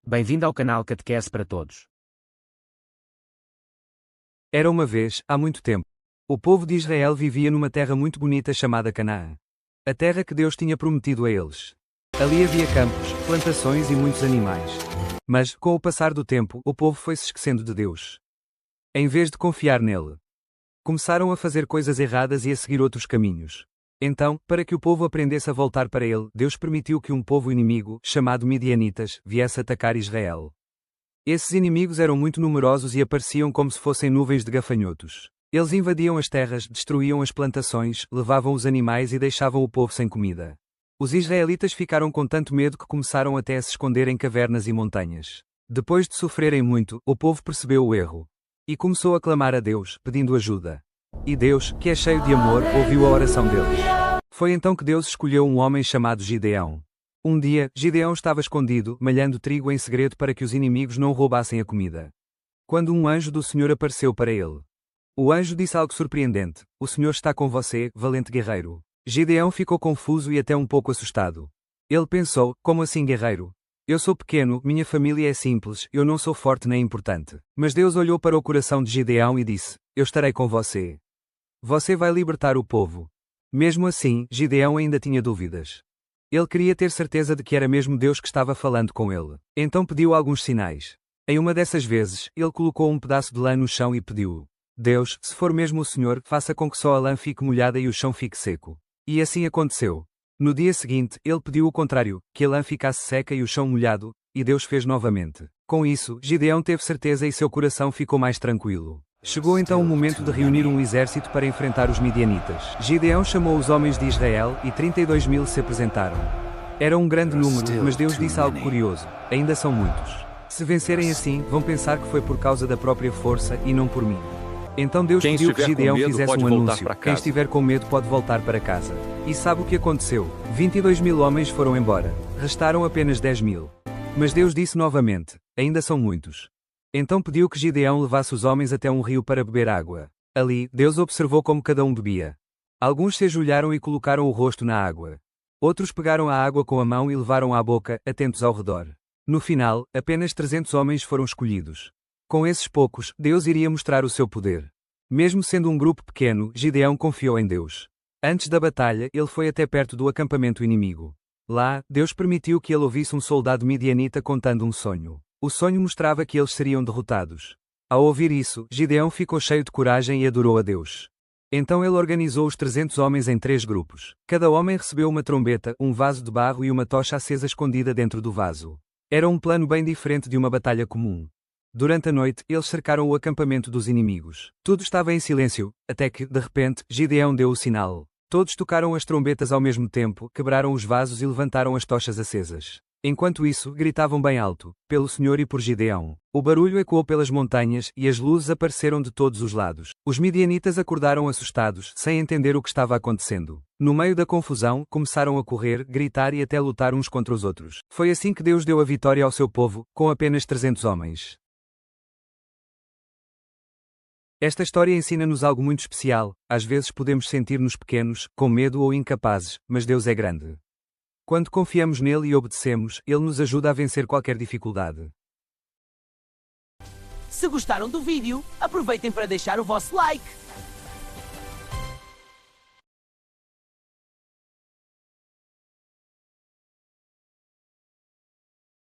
Bem-vindo ao canal Catequese para Todos. Era uma vez, há muito tempo. O povo de Israel vivia numa terra muito bonita chamada Canaã. A terra que Deus tinha prometido a eles. Ali havia campos, plantações e muitos animais. Mas, com o passar do tempo, o povo foi se esquecendo de Deus. Em vez de confiar nele, começaram a fazer coisas erradas e a seguir outros caminhos. Então, para que o povo aprendesse a voltar para ele, Deus permitiu que um povo inimigo, chamado Midianitas, viesse atacar Israel. Esses inimigos eram muito numerosos e apareciam como se fossem nuvens de gafanhotos. Eles invadiam as terras, destruíam as plantações, levavam os animais e deixavam o povo sem comida. Os israelitas ficaram com tanto medo que começaram até a se esconder em cavernas e montanhas. Depois de sofrerem muito, o povo percebeu o erro e começou a clamar a Deus, pedindo ajuda. E Deus, que é cheio de amor, ouviu a oração deles. Foi então que Deus escolheu um homem chamado Gideão. Um dia, Gideão estava escondido, malhando trigo em segredo para que os inimigos não roubassem a comida. Quando um anjo do Senhor apareceu para ele. O anjo disse algo surpreendente: "O Senhor está com você, valente guerreiro." Gideão ficou confuso e até um pouco assustado. Ele pensou: "Como assim, guerreiro? Eu sou pequeno, minha família é simples, eu não sou forte nem importante." Mas Deus olhou para o coração de Gideão e disse: "Eu estarei com você. Você vai libertar o povo." Mesmo assim, Gideão ainda tinha dúvidas. Ele queria ter certeza de que era mesmo Deus que estava falando com ele. Então pediu alguns sinais. Em uma dessas vezes, ele colocou um pedaço de lã no chão e pediu: "Deus, se for mesmo o Senhor, faça com que só a lã fique molhada e o chão fique seco." E assim aconteceu. No dia seguinte, ele pediu o contrário, que a lã ficasse seca e o chão molhado, e Deus fez novamente. Com isso, Gideão teve certeza e seu coração ficou mais tranquilo. Chegou então o momento de reunir um exército para enfrentar os midianitas. Gideão chamou os homens de Israel e 32.000 se apresentaram. Era um grande número, mas Deus disse algo curioso: "Ainda são muitos. Se vencerem assim, vão pensar que foi por causa da própria força e não por mim." Então Deus pediu que Gideão fizesse um anúncio: "Quem estiver com medo pode voltar para casa." E sabe o que aconteceu? 22.000 homens foram embora. Restaram apenas 10.000. Mas Deus disse novamente: "Ainda são muitos." Então pediu que Gideão levasse os homens até um rio para beber água. Ali, Deus observou como cada um bebia. Alguns se ajoelharam e colocaram o rosto na água. Outros pegaram a água com a mão e levaram à boca, atentos ao redor. No final, apenas 300 homens foram escolhidos. Com esses poucos, Deus iria mostrar o seu poder. Mesmo sendo um grupo pequeno, Gideão confiou em Deus. Antes da batalha, ele foi até perto do acampamento inimigo. Lá, Deus permitiu que ele ouvisse um soldado midianita contando um sonho. O sonho mostrava que eles seriam derrotados. Ao ouvir isso, Gideão ficou cheio de coragem e adorou a Deus. Então ele organizou os 300 homens em 3 grupos. Cada homem recebeu uma trombeta, um vaso de barro e uma tocha acesa escondida dentro do vaso. Era um plano bem diferente de uma batalha comum. Durante a noite, eles cercaram o acampamento dos inimigos. Tudo estava em silêncio, até que, de repente, Gideão deu o sinal. Todos tocaram as trombetas ao mesmo tempo, quebraram os vasos e levantaram as tochas acesas. Enquanto isso, gritavam bem alto: "Pelo Senhor e por Gideão." O barulho ecoou pelas montanhas e as luzes apareceram de todos os lados. Os midianitas acordaram assustados, sem entender o que estava acontecendo. No meio da confusão, começaram a correr, gritar e até lutar uns contra os outros. Foi assim que Deus deu a vitória ao seu povo, com apenas 300 homens. Esta história ensina-nos algo muito especial. Às vezes podemos sentir-nos pequenos, com medo ou incapazes, mas Deus é grande. Quando confiamos nele e obedecemos, ele nos ajuda a vencer qualquer dificuldade. Se gostaram do vídeo, aproveitem para deixar o vosso like.